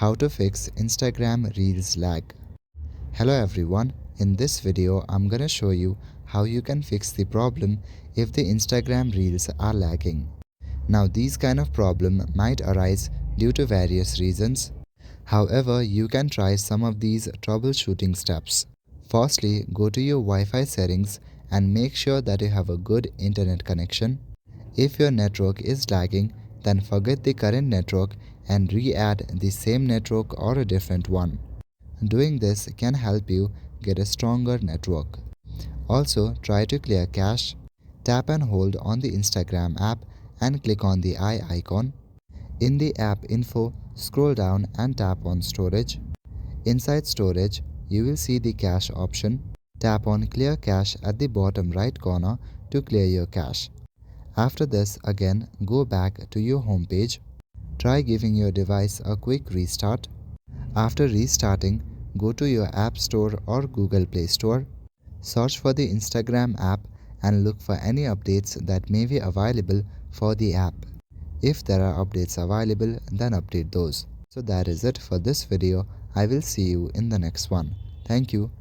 How to fix Instagram Reels lag. Hello everyone, in this video I'm gonna show you how you can fix the problem if the Instagram Reels are lagging. Now these kind of problem might arise due to various reasons. However, you can try some of these troubleshooting steps. Firstly, go to your Wi-Fi settings and make sure that you have a good internet connection. If your network is lagging, then forget the current network and re-add the same network or a different one. Doing this can help you get a stronger network. Also, try to clear cache. Tap and hold on the Instagram app and click on the eye icon. In the app info, scroll down and tap on storage. Inside storage, you will see the cache option. Tap on clear cache at the bottom right corner to clear your cache. After this, again go back to your home page. Try giving your device a quick restart. After restarting, go to your App Store or Google Play Store. Search for the Instagram app and look for any updates that may be available for the app. If there are updates available, then update those. So that is it for this video. I will see you in the next one. Thank you.